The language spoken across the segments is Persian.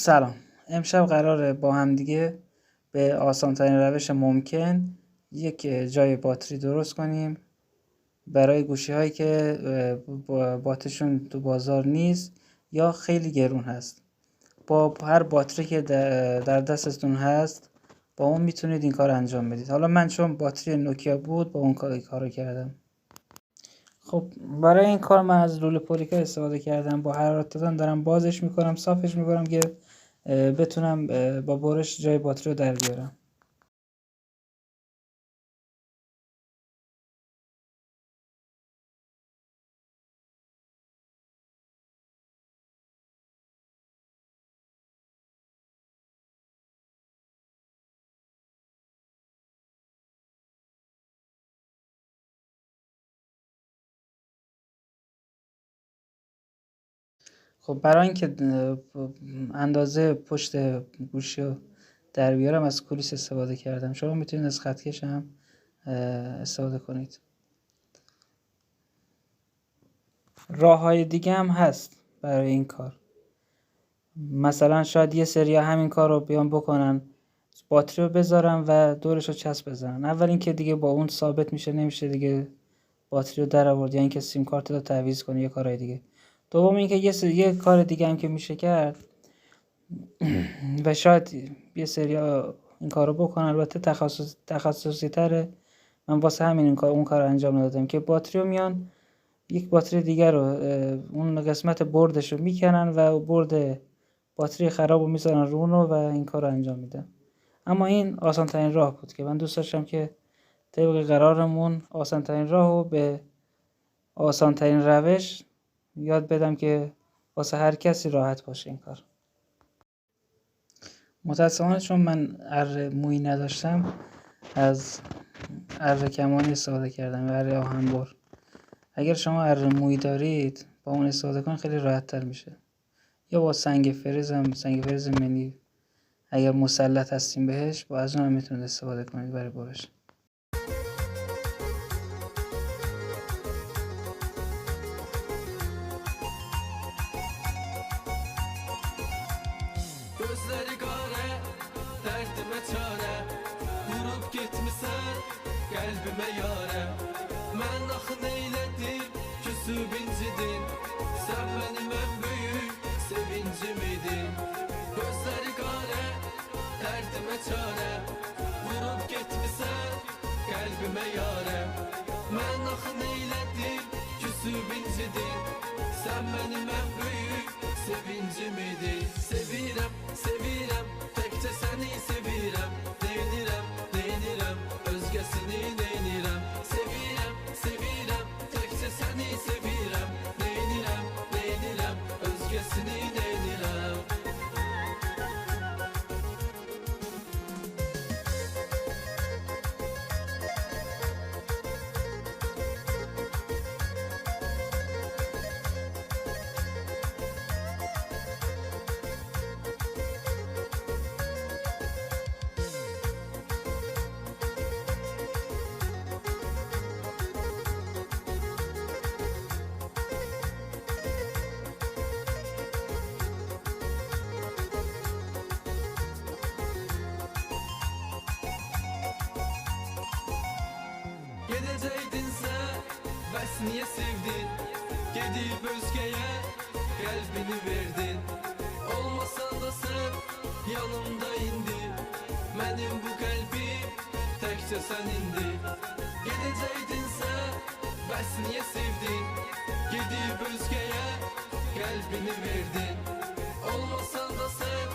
سلام. امشب قراره با هم دیگه به آسان‌ترین روش ممکن یک جای باتری درست کنیم برای گوشی هایی که باتریشون تو بازار نیست یا خیلی گرون هست. با هر باتری که در دستتون هست با اون میتونید این کار انجام بدید. حالا من چون باتری نوکیا بود با اون کارو کردم. خب برای این کار من از رول پولیکا استفاده کردم. با حرارت دادن دارم بازش میکنم، صافش میکنم که بتونم با برش جای باتری رو در بیارم. خب برای اینکه اندازه پشت گوشی رو در بیارم از کولیس استفاده کردم. شما میتونید از خطکش هم استفاده کنید. راه های دیگه هم هست برای این کار. مثلا شاید یه سری همین کار رو بیان بکنن، باتری رو بذارن و دورش رو چسب بزنن. اول اینکه دیگه با اون ثابت میشه، نمیشه دیگه باتری رو در آورد یا اینکه سیم کارت رو تعویض کنی، یه کارهای دیگه. دوم اینکه یه کار دیگه هم که میشه کرد و شاید یه سریا این کارو بکنن، البته تخصصی تره، من واسه همین اون کار انجام ندادم که باتری رو میان یک باتری دیگر رو اون قسمت بردش رو میکنن و برد باتری خراب رو میذارن رو اونو و این کار رو انجام میدن. اما این آسان ترین راه بود که من دوست داشتم که طبق قرارمون آسان ترین راه رو به آسان ترین روش یاد بدم که واسه هر کسی راحت باشه این کار. متاسفانه چون من اره مویی نداشتم از اره کمانی استفاده کردم و اره آهنبر. اگر شما اره مویی دارید با اون استفاده کنید خیلی راحت تر میشه. یا با سنگ فلز منی اگر مسلط هستیم بهش با از اون هم میتونید استفاده کنید برای برش. Gözleri kare, derdime çare Vurup gitmişsen kalbime yare Men axı neyledim, küsüb incidim Sen benim en büyük sevincim idin Gözleri kare, derdime çare Vurup gitmişsen kalbime yare Men axı neyledim, küsüb incidim Sen benim en büyük sevincim idin Sevirem, sevirem, tekçe seni sevirem Neynirem, neynirem, özgesini neynirem Sevirem, sevirem, tekçe seni sevirem Neynirem, neynirem, özgesini neynirem Gedeceydinsə, bəs niyə sevdin? Gedib özgəyə qəlbini verdin Olmasan da sən yanımda indi Mənim bu qəlbim təkcə sənindi Gedeceydinsə, bəs niyə sevdin? Gedib özgəyə qəlbini verdin Olmasan da sən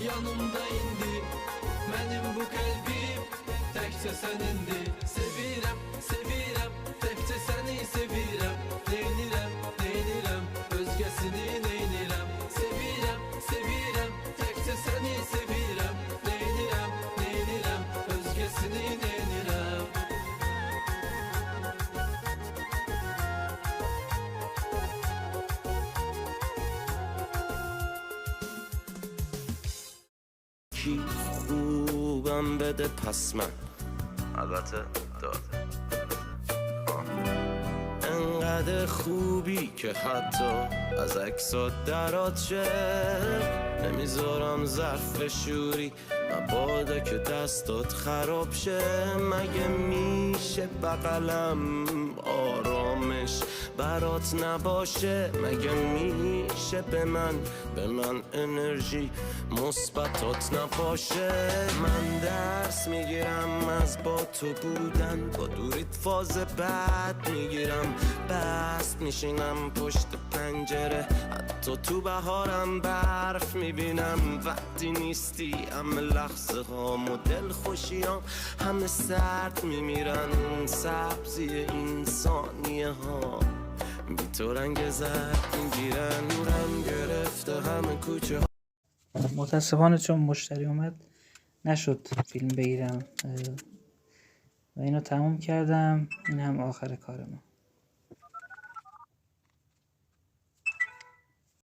yanımda indi Mənim bu qəlbim təkcə sənindi Sevirəm, sevirəm, təkcə səni sevirəm Neynirəm, neynirəm, özgəsini neynirəm Sevirəm, sevirəm, təkcə səni sevirəm Neynirəm, neynirəm, özgəsini neynirəm کی خوبم بده پس من البته داد انقدر خوبی که حتی از عکسات درات شه نمیذارم ظرف شوری مبادا که دستات خراب شه. مگه میشه بغلم آرامش برات نباشه؟ مگه میشه به من انرژی مثبتات نباشه؟ من درس میگیرم از با تو بودن، با دوریت فاز بعد میگیرم، بست میشینم پشت پنجره، حتی تو بهارم برف میبینم. وقتی نیستی همه لحظه ها مدل خوشیام همه سرد میمیرن، سبزی انسانیه ها بی تو رنگ زرد میگیرن. نورم گرفته همه کوچه ها. متاسفانه چون مشتری اومد نشد فیلم بگیرم و اینو تموم کردم. این هم آخر کار ما.